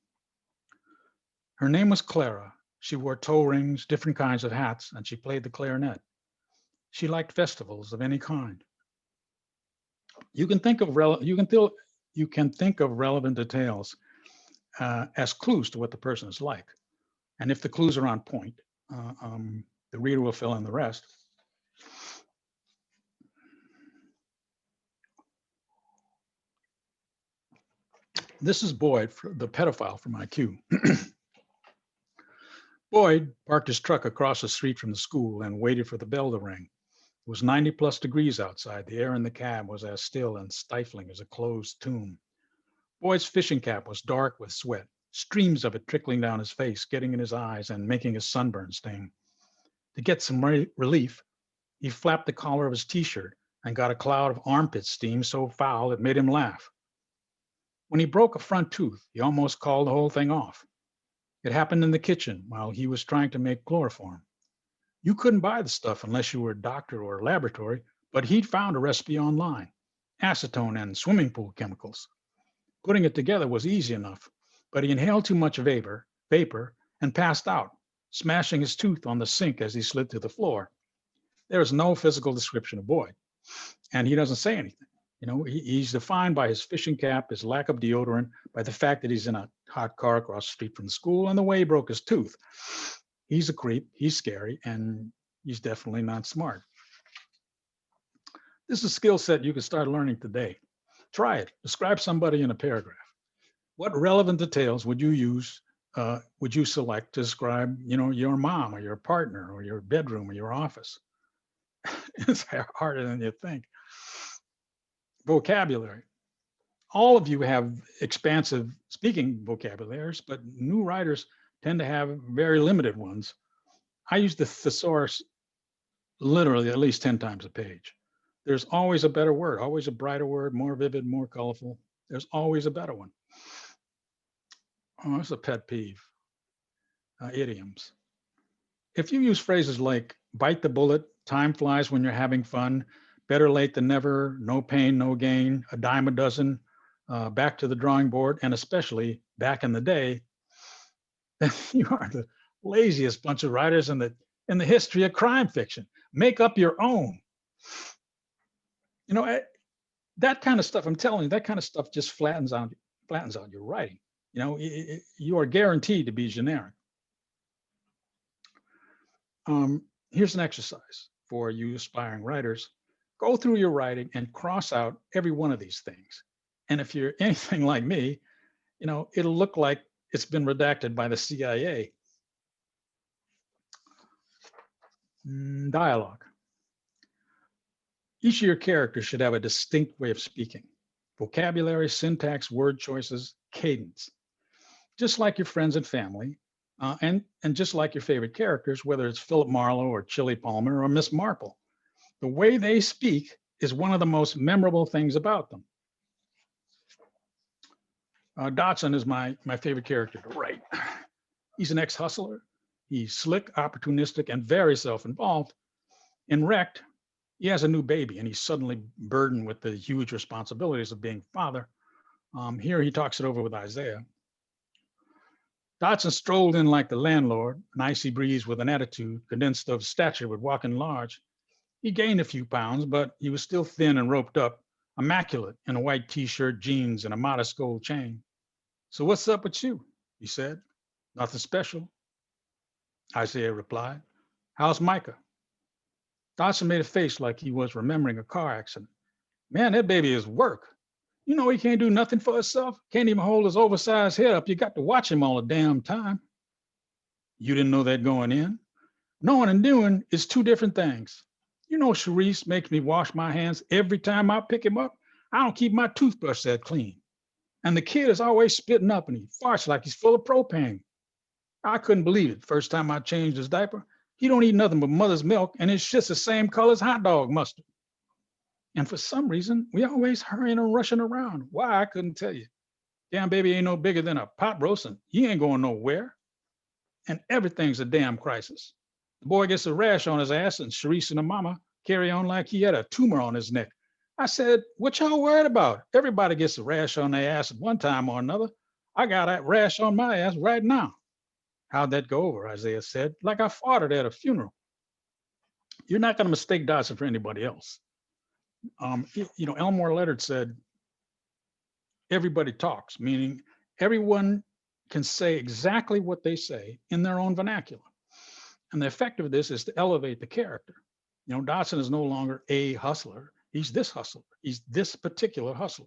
Her name was Clara. She wore toe rings, different kinds of hats, and she played the clarinet. She liked festivals of any kind. You can think of relevant details as clues to what the person is like, and if the clues are on point, the reader will fill in the rest. This is Boyd, the pedophile from IQ. Boyd parked his truck across the street from the school and waited for the bell to ring. It was 90 plus degrees outside. The air in the cab was as still and stifling as a closed tomb. Boyd's fishing cap was dark with sweat, streams of it trickling down his face, getting in his eyes and making his sunburn sting. To get some relief, he flapped the collar of his t-shirt and got a cloud of armpit steam so foul it made him laugh. When he broke a front tooth, he almost called the whole thing off. It happened in the kitchen while he was trying to make chloroform. You couldn't buy the stuff unless you were a doctor or a laboratory, but he'd found a recipe online, acetone and swimming pool chemicals. Putting it together was easy enough, but he inhaled too much vapor, and passed out, smashing his tooth on the sink as he slid to the floor. There is no physical description of Boyd, and he doesn't say anything. He's defined by his fishing cap, his lack of deodorant, by the fact that he's in a hot car across the street from the school, and the way he broke his tooth. He's a creep, he's scary, and he's definitely not smart. This is a skill set you can start learning today. Try it. Describe somebody in a paragraph. What relevant details would you select to describe, your mom or your partner or your bedroom or your office? It's harder than you think. Vocabulary. All of you have expansive speaking vocabularies, but new writers tend to have very limited ones. I use the thesaurus literally at least 10 times a page. There's always a better word, always a brighter word, more vivid, more colorful. There's always a better one. Oh, that's a pet peeve. Idioms. If you use phrases like bite the bullet, time flies when you're having fun, better late than never, no pain, no gain, a dime a dozen, back to the drawing board, and especially back in the day, then you are the laziest bunch of writers in the history of crime fiction. Make up your own. That kind of stuff, I'm telling you, that kind of stuff just flattens out your writing. You are guaranteed to be generic. Here's an exercise for you aspiring writers. Go through your writing and cross out every one of these things. And if you're anything like me, it'll look like it's been redacted by the CIA. Dialogue. Each of your characters should have a distinct way of speaking. Vocabulary, syntax, word choices, cadence. Just like your friends and family, and just like your favorite characters, whether it's Philip Marlowe or Chili Palmer or Miss Marple, The way they speak is one of the most memorable things about them. Dodson is my favorite character to write. He's an ex-hustler. He's slick, opportunistic, and very self-involved. In Wrecked, he has a new baby, and he's suddenly burdened with the huge responsibilities of being father. Here he talks it over with Isaiah. Dodson strolled in like the landlord, an icy breeze with an attitude, condensed of stature with walking large. He gained a few pounds, but he was still thin and roped up, immaculate in a white t-shirt, jeans, and a modest gold chain. So what's up with you? He said. Nothing special, Isaiah replied. How's Micah? Dodson made a face like he was remembering a car accident. Man, that baby is work. You know he can't do nothing for himself. Can't even hold his oversized head up. You got to watch him all the damn time. You didn't know that going in? Knowing and doing is two different things. You know Sharice makes me wash my hands every time I pick him up. I don't keep my toothbrush that clean. And the kid is always spitting up and he farts like he's full of propane. I couldn't believe it. First time I changed his diaper, he don't eat nothing but mother's milk and his shit's the same color as hot dog mustard. And for some reason, we always hurrying and rushing around. Why, I couldn't tell you. Damn baby ain't no bigger than a pot roast and he ain't going nowhere. And everything's a damn crisis. The boy gets a rash on his ass and Sharice and the mama carry on like he had a tumor on his neck. I said, what y'all worried about? Everybody gets a rash on their ass at one time or another. I got that rash on my ass right now. How'd that go over? Isaiah said, like I farted at a funeral. You're not going to mistake Dodson for anybody else. Elmore Leonard said, everybody talks, meaning everyone can say exactly what they say in their own vernacular. And the effect of this is to elevate the character. Dodson is no longer a hustler. He's this hustler. He's this particular hustler.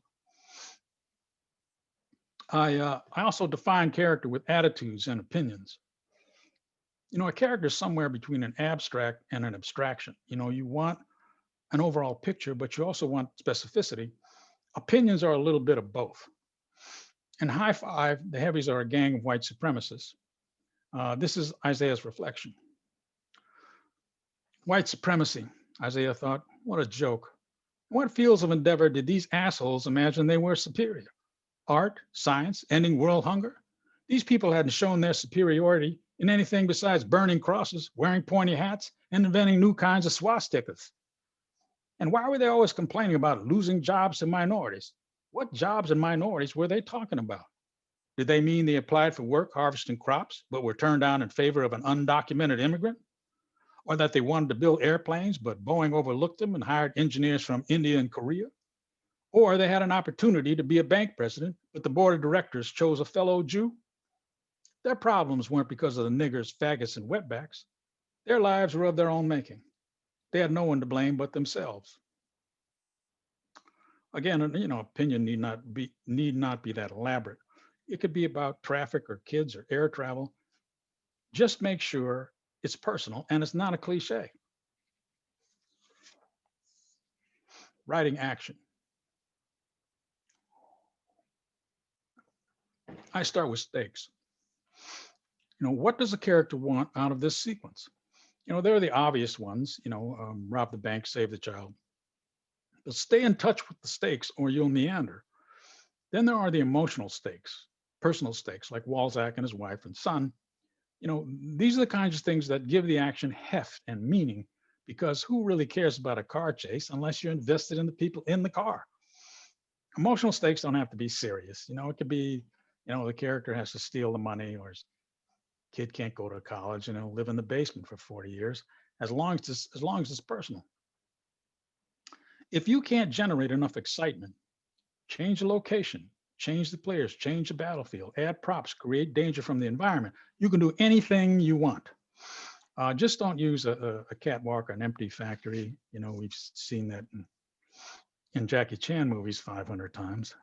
I also define character with attitudes and opinions. A character is somewhere between an abstract and an abstraction. You want an overall picture, but you also want specificity. Opinions are a little bit of both. In High Five, the heavies are a gang of white supremacists. This is Isaiah's reflection. White supremacy, Isaiah thought, what a joke. What fields of endeavor did these assholes imagine they were superior? Art, science, ending world hunger? These people hadn't shown their superiority in anything besides burning crosses, wearing pointy hats, and inventing new kinds of swastikas. And why were they always complaining about losing jobs to minorities? What jobs and minorities were they talking about? Did they mean they applied for work harvesting crops, but were turned down in favor of an undocumented immigrant? Or that they wanted to build airplanes, but Boeing overlooked them and hired engineers from India and Korea? Or they had an opportunity to be a bank president, but the board of directors chose a fellow Jew? Their problems weren't because of the niggers, faggots, and wetbacks. Their lives were of their own making. They had no one to blame but themselves. Again, opinion need not be that elaborate. It could be about traffic or kids or air travel. Just make sure it's personal and it's not a cliche. Writing action. I start with stakes. What does a character want out of this sequence? There are the obvious ones, rob the bank, save the child. But stay in touch with the stakes or you'll meander. Then there are the emotional stakes, personal stakes, like Walzak and his wife and son. These are the kinds of things that give the action heft and meaning, because who really cares about a car chase unless you're invested in the people in the car? Emotional stakes don't have to be serious. It could be, the character has to steal the money, or his kid can't go to college, live in the basement for 40 years, as long as it's personal. If you can't generate enough excitement, change the location, change the players, change the battlefield, add props, create danger from the environment. You can do anything you want. Just don't use a catwalk or an empty factory. We've seen that in Jackie Chan movies 500 times.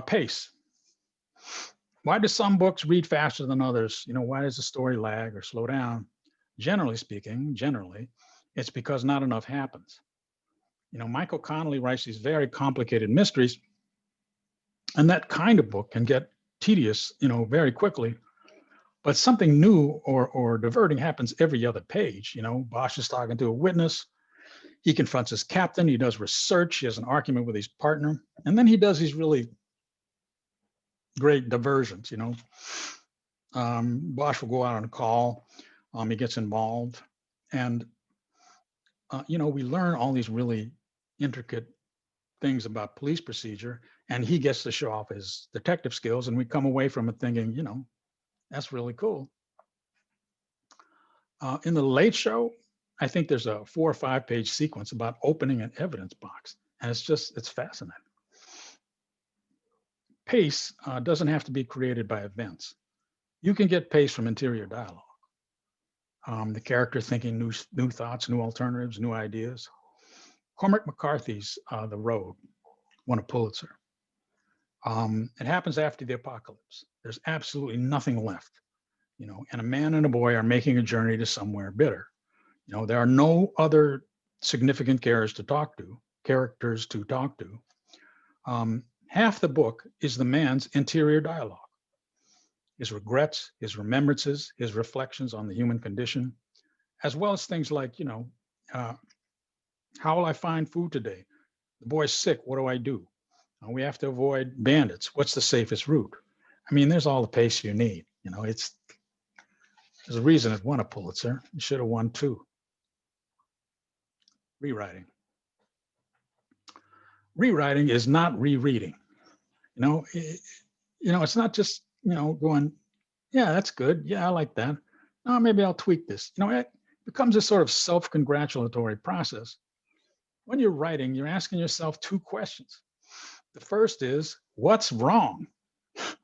Pace. Why do some books read faster than others? Why does the story lag or slow down? Generally speaking, it's because not enough happens. Michael Connelly writes these very complicated mysteries, and that kind of book can get tedious, very quickly. But something new or diverting happens every other page. Bosch is talking to a witness. He confronts his captain. He does research. He has an argument with his partner. And then he does these really great diversions, Bosch will go out on a call. He gets involved. And, we learn all these really intricate things about police procedure. And he gets to show off his detective skills. And we come away from it thinking, that's really cool. In the Late Show, I think there's a 4 or 5 page sequence about opening an evidence box. And it's fascinating. Pace doesn't have to be created by events. You can get pace from interior dialogue. The character thinking new thoughts, new alternatives, new ideas. Cormac McCarthy's The Road won a Pulitzer. It happens after the apocalypse. There's absolutely nothing left, and a man and a boy are making a journey to somewhere bitter. There are no other significant characters to talk to. Half the book is the man's interior dialogue, his regrets, his remembrances, his reflections on the human condition, as well as things like, how will I find food today? The boy's sick. What do I do? We have to avoid bandits. What's the safest route? I mean, there's all the pace you need. There's a reason it won a Pulitzer. It should have won 2. Rewriting. Rewriting is not rereading. It's not just, going, yeah, that's good. Yeah, I like that. Oh, maybe I'll tweak this. It becomes a sort of self-congratulatory process. When you're writing, you're asking yourself 2 questions. The first is, what's wrong?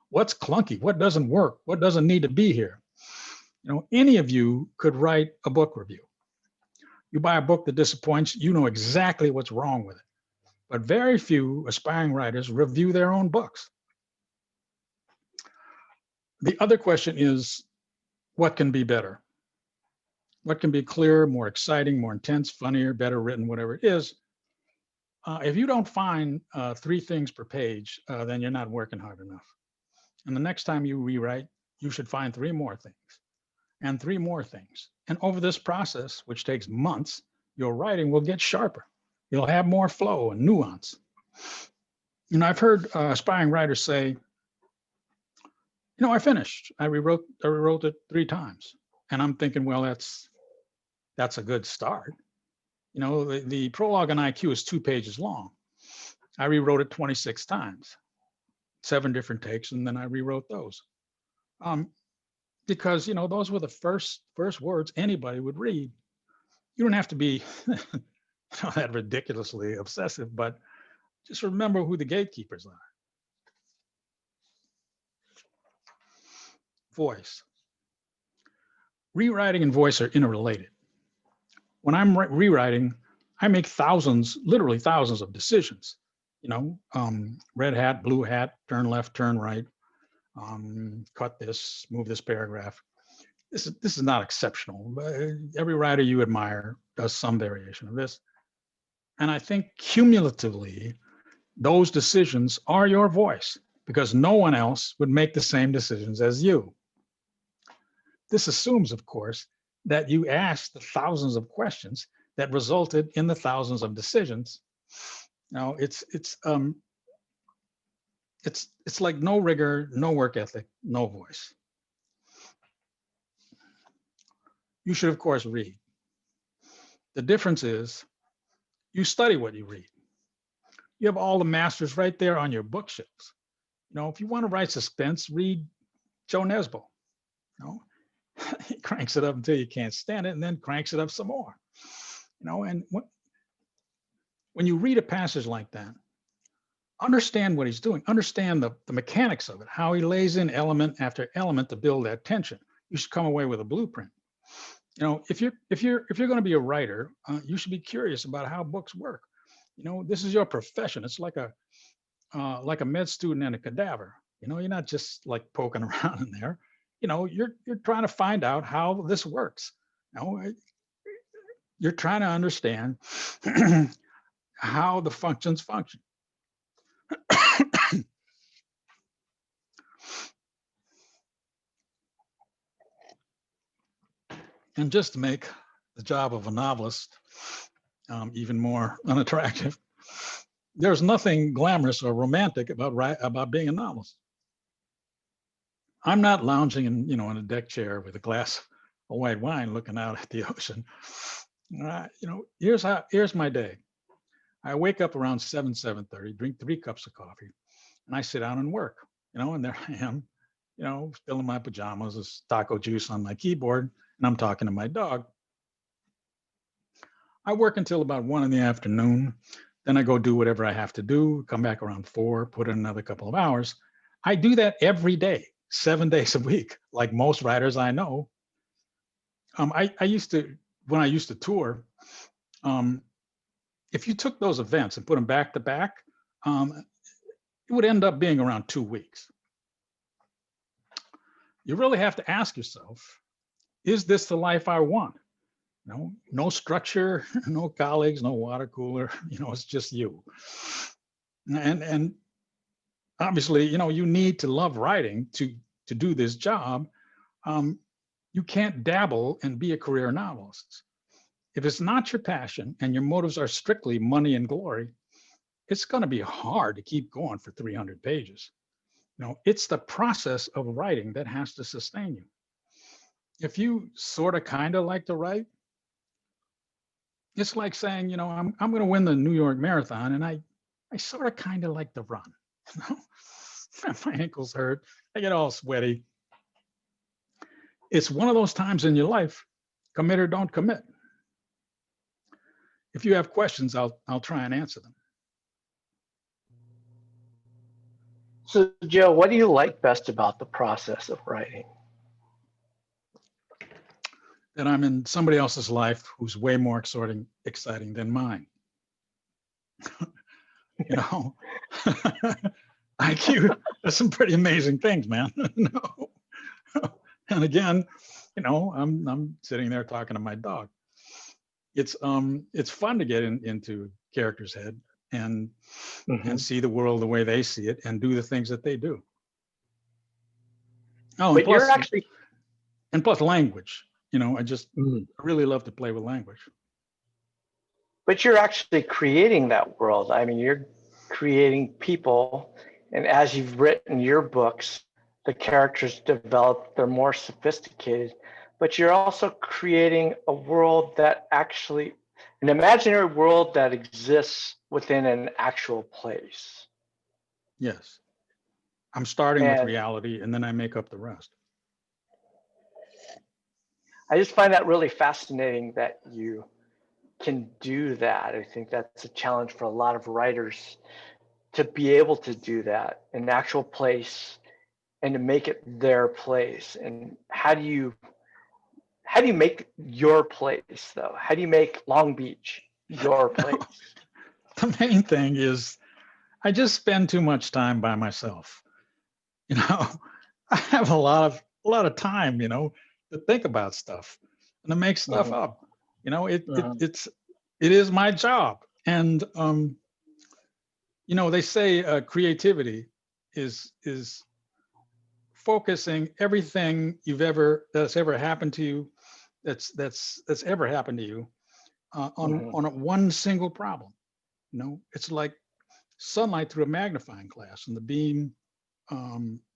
What's clunky? What doesn't work? What doesn't need to be here? Any of you could write a book review. You buy a book that disappoints, you know exactly what's wrong with it. But very few aspiring writers review their own books. The other question is, what can be better? What can be clearer, more exciting, more intense, funnier, better written, whatever it is? If you don't find 3 things per page, then you're not working hard enough. And the next time you rewrite, you should find 3 more things and 3 more things. And over this process, which takes months, your writing will get sharper. You'll have more flow and nuance. I've heard aspiring writers say, I finished. I rewrote it 3 times. And I'm thinking, well, that's a good start. The prologue on IQ is 2 pages long. I rewrote it 26 times, 7 different takes, and then I rewrote those. Because, those were the first words anybody would read. You don't have to be that ridiculously obsessive, but just remember who the gatekeepers are. Voice. Rewriting and voice are interrelated. When I'm rewriting, I make literally thousands of decisions. Red hat, blue hat, turn left, turn right, cut this, move this paragraph. This is not exceptional. Every writer you admire does some variation of this. And I think cumulatively, those decisions are your voice because no one else would make the same decisions as you. This assumes, of course, that you asked the thousands of questions that resulted in the thousands of decisions. Now, it's like no rigor, no work ethic, no voice. You should, of course, read. The difference is you study what you read. You have all the masters right there on your bookshelves. If you want to write suspense, read Joe Nesbo. He cranks it up until you can't stand it and then cranks it up some more. And when you read a passage like that, understand what he's doing, understand the mechanics of it, how he lays in element after element to build that tension. You should come away with a blueprint. If you're going to be a writer, you should be curious about how books work. This is your profession. It's like a med student and a cadaver. You're not just like poking around in there. You're trying to find out how this works. You're trying to understand how the functions function. And just to make the job of a novelist even more unattractive. There's nothing glamorous or romantic about being a novelist. I'm not lounging in a deck chair with a glass of white wine looking out at the ocean. Here's my day. I wake up around 7:30, drink 3 cups of coffee, and I sit down and work. And there I am, still in my pajamas, with taco juice on my keyboard, and I'm talking to my dog. I work until about 1 in the afternoon. Then I go do whatever I have to do, come back around 4, put in another couple of hours. I do that every day, 7 days a week, like most writers I know. I used to, when I used to tour, if you took those events and put them back to back, it would end up being around 2 weeks. You really have to ask yourself, is this the life I want? No structure, no colleagues, no water cooler, it's just you. And obviously, you need to love writing to do this job. You can't dabble and be a career novelist. If it's not your passion and your motives are strictly money and glory, it's going to be hard to keep going for 300 pages. It's the process of writing that has to sustain you. If you sort of kind of like to write, it's like saying, I'm going to win the New York Marathon, and I sort of kind of like to run. My ankles hurt. I get all sweaty. It's one of those times in your life, commit or don't commit. If you have questions, I'll try and answer them. So, Joe, what do you like best about the process of writing? That I'm in somebody else's life who's way more exciting than mine. IQ does some pretty amazing things, man. And again, I'm sitting there talking to my dog. It's fun to get into character's head and see the world the way they see it and do the things that they do. Oh, but you're actually, and plus language. I just really love to play with language. But you're actually creating that world. I mean, you're creating people, and as you've written your books, the characters develop, they're more sophisticated, but you're also creating a world that actually, an imaginary world that exists within an actual place. Yes. I'm starting with reality, and then I make up the rest. I just find that really fascinating that you can do that. I think that's a challenge for a lot of writers, to be able to do that in an actual place and to make it their place. And how do you make your place, though? How do you make Long Beach your place? The main thing is I just spend too much time by myself. I have a lot of time, to think about stuff and to make stuff up. It is my job. And they say creativity is focusing everything that's ever happened to you, that's ever happened to you, on one single problem. It's like sunlight through a magnifying glass, and the beam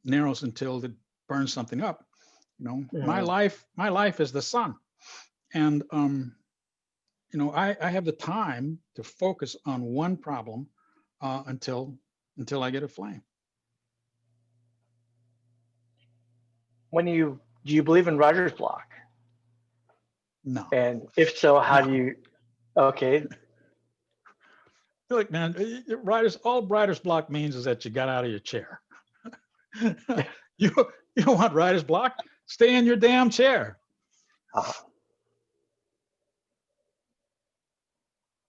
narrows until it burns something up. My life is the sun, and I have the time to focus on one problem until I get a flame. Do you believe in writer's block? No. And if so, how do you? Okay. Look, man, all writer's block means is that you got out of your chair. You don't want writer's block? Stay in your damn chair.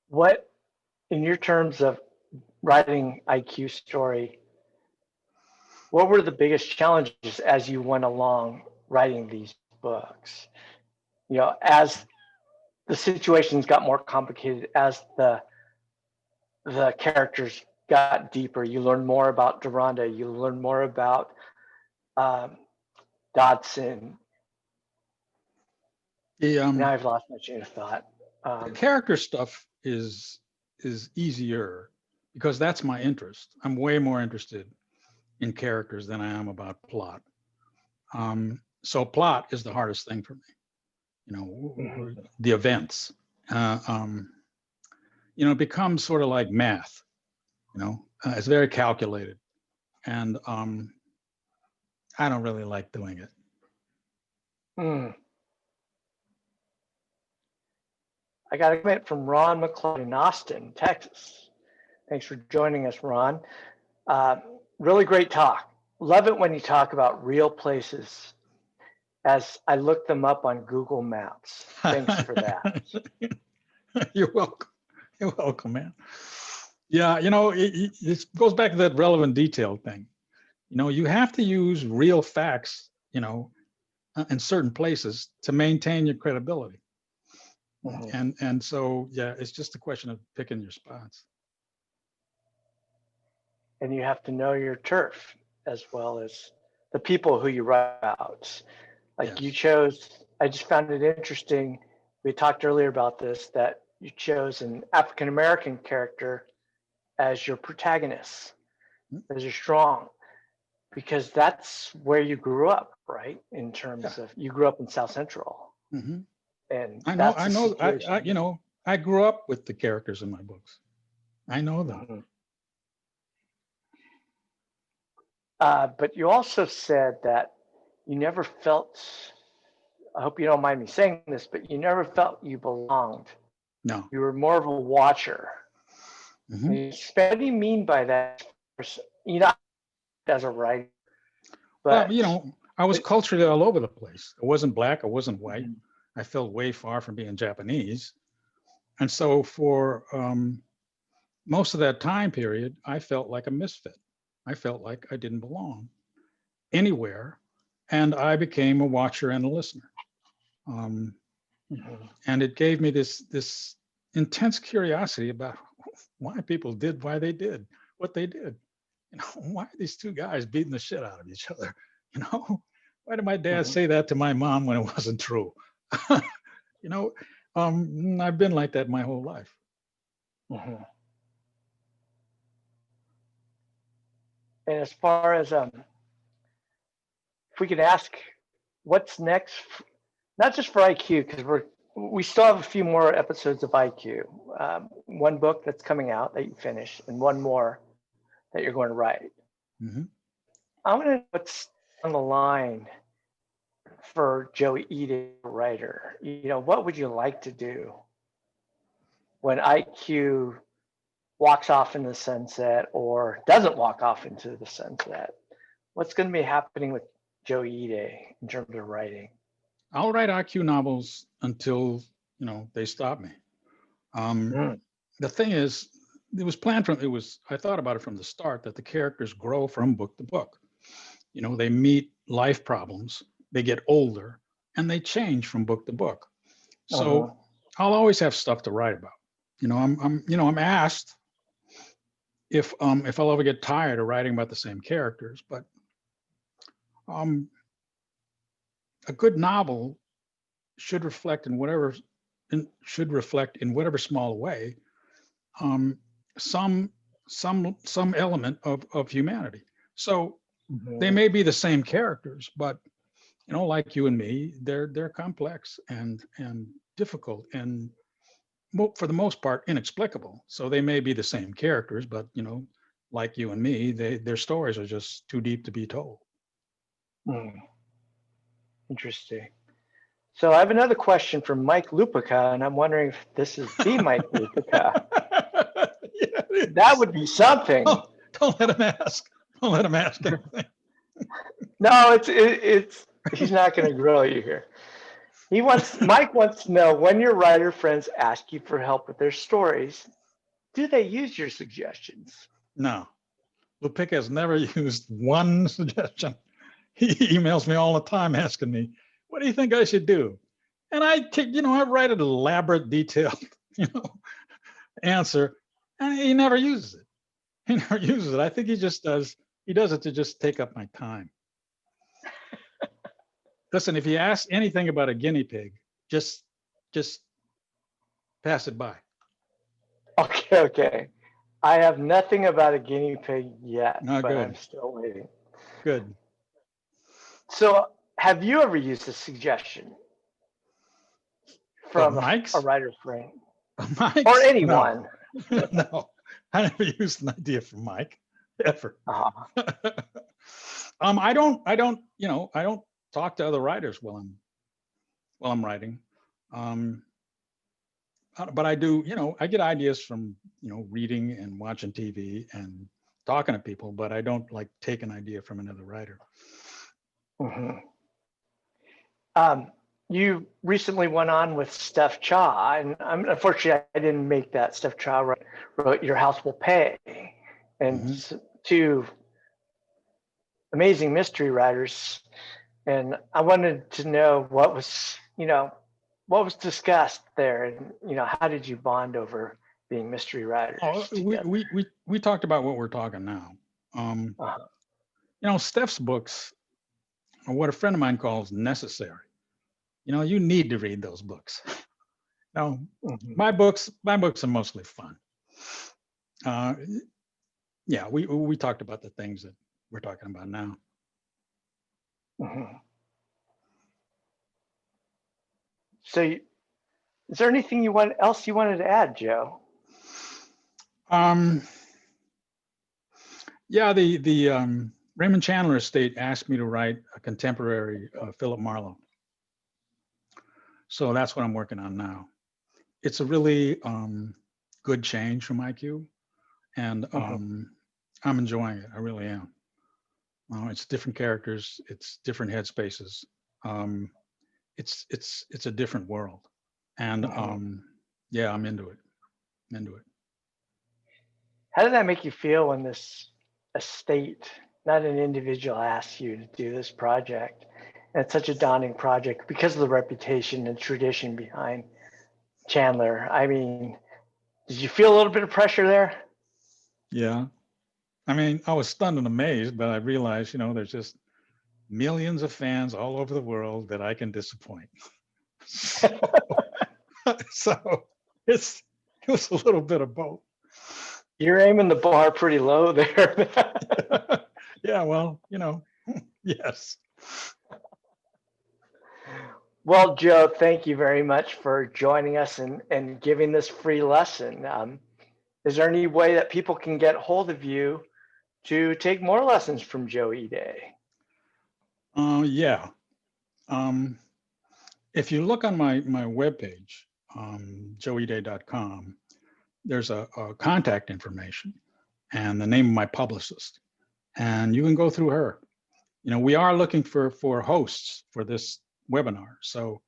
What, in your terms of writing IQ story, what were the biggest challenges as you went along writing these books? As the situations got more complicated, as the characters got deeper, you learned more about Deronda, you learned more about Dodson. Now I've lost my chain of thought. The character stuff is easier because that's my interest. I'm way more interested in characters than I am about plot. So plot is the hardest thing for me. The events. Uh, um, it becomes sort of like math. It's very calculated, and I don't really like doing it. Mm. I got a comment from Ron McCloud in Austin, Texas. Thanks for joining us, Ron. Really great talk. Love it when you talk about real places as I look them up on Google Maps. Thanks for that. You're welcome. You're welcome, man. Yeah, it goes back to that relevant detail thing. You have to use real facts, in certain places to maintain your credibility. Mm-hmm. And so, yeah, it's just a question of picking your spots. And you have to know your turf as well as the people who you write about. Like Yes. you chose, I just found it interesting. We talked earlier about this, that you chose an African American character as your protagonist, as your strong, because that's where you grew up, right? In Yeah. terms of you grew up in South Central, Mm-hmm. and I know. that's I a know. situation. I grew up with the characters in my books. I know them. Mhm. But you also said that you never felt, I hope you don't mind me saying this, but you never felt you belonged. No. You were more of a watcher. Mm-hmm. What do you mean by that? You know, as a writer, Well, but I was culturally all over the place. I wasn't black. I wasn't white. Mhm. I felt way far from being Japanese. And so for most of that time period, I felt like a misfit. I felt like I didn't belong anywhere. And I became a watcher and a listener. Um, Mhm. and it gave me this intense curiosity about why people did why they did what they did. Why are these two guys beating the shit out of each other? Why did my dad Mhm. say that to my mom when it wasn't true? you know, I've been like that my whole life. Mhm. And as far as if we could ask, what's next? Not just for IQ, because we still have a few more episodes of IQ. One book that's coming out that you finish, and one more that you're going to write. Mm-hmm. I want to know what's on the line for Joe Ide, writer. What would you like to do when IQ walks off in the sunset or doesn't walk off into the sunset? What's going to be happening with Joe Ide in terms of writing? I'll write IQ novels until they stop me. Mm. The thing is, it was planned from it was I thought about it from the start that the characters grow from book to book. They meet life problems, they get older, and they change from book to book. Uh-huh. So I'll always have stuff to write about. I'm asked if I'll ever get tired of writing about the same characters, but um, a good novel should reflect in whatever small way um, some some element of humanity. So they Mhm. may be the same characters, but like you and me, they're complex and difficult and for the most part inexplicable. So they may be the same characters, but like you and me, their stories are just too deep to be told. Mm. Interesting. So I have another question from Mike Lupica, and I'm wondering if this is the Mike Lupica. Yeah, it That is. would be something. Don't let him ask. Don't let him ask anything. No, it's he's not going to grill you here. Mike wants to know, when your writer friends ask you for help with their stories, do they use your suggestions? No, Lupica has never used one suggestion. He emails me all the time asking me, "What do you think I should do?" And I write an elaborate, detailed, you know, answer, and he never uses it. He never uses it. I think he just does. He does it to just take up my time. Listen, if you ask anything about a guinea pig, just pass it by. Okay. I have nothing about a guinea pig yet, Oh, but I'm good, still waiting. good. So, have you ever used a suggestion Of from a Mike's? writer friend or Mike's? No, anyone? no. I never used an idea from Mike ever. Uh-huh. I don't talk to other writers while I'm writing. Um, but I do, I get ideas from, reading and watching TV and talking to people, but I don't like take an idea from another writer. Mhm. You recently went on with Steph Cha, and unfortunately, I didn't make that. Steph Cha wrote Your House Will Pay, and Mhm. two amazing mystery writers. And I wanted to know what was discussed there, and how did you bond over being mystery Oh, writers we, together? we, we, we talked about what we're talking now. Um, Uh-huh. Steph's books are what a friend of mine calls necessary. You need to read those books. Now, Mhm. my books are mostly fun. Uh, yeah, we talked about the things that we're talking about now. Mhm. So, is there anything else you wanted to add, Joe? Um, yeah, the Raymond Chandler estate asked me to write a contemporary Philip Marlowe, so that's what I'm working on now. It's a really good change from IQ, and Mhm. I'm enjoying it. I really am. It's different characters, it's different headspaces. Um, it's a different world, and Mhm. yeah, I'm into it. I'm into it. How did that make you feel when this estate, not an individual, asks you to do this project? And it's such a daunting project because of the reputation and tradition behind Chandler. I mean, did you feel a little bit of pressure there? Yeah, I mean, I was stunned and amazed, but I realized, there's just millions of fans all over the world that I can disappoint. So, so it's it was a little bit of both. You're aiming the bar pretty low there. Yeah, well, yes. Well, Joe, thank you very much for joining us and giving this free lesson. Is there any way that people can get hold of you to take more lessons from Joe Ide? Yeah. Um, if you look on my webpage, joeide.com, there's a contact information and the name of my publicist, and you can go through her. We are looking for hosts for this webinar, so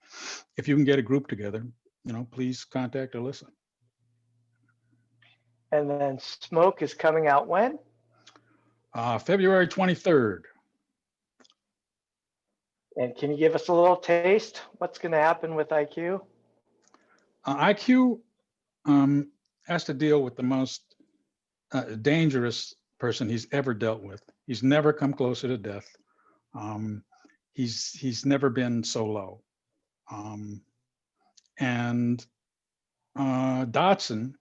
if you can get a group together, please contact Alyssa. And then Smoke is coming out when? February 23rd. And can you give us a little taste? What's going to happen with IQ? IQ has to deal with the most dangerous person he's ever dealt with. He's never come closer to death. Um, he's never been so low. And Dotson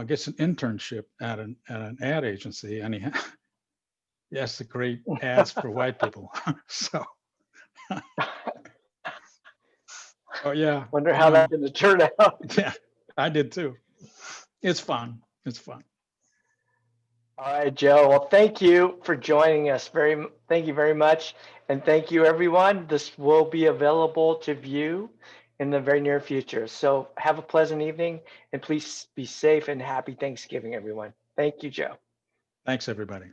gets an internship at an ad agency, and he has to create ads for white people. So, oh yeah, Wonder how that's going to turn out. yeah, I did too. It's fun. It's fun. All right, Joe. Well, thank you for joining us. Thank you very much. And thank you, everyone. This will be available to view in the very near future. So have a pleasant evening and please be safe and happy Thanksgiving, everyone. Thank you, Joe. Thanks, everybody.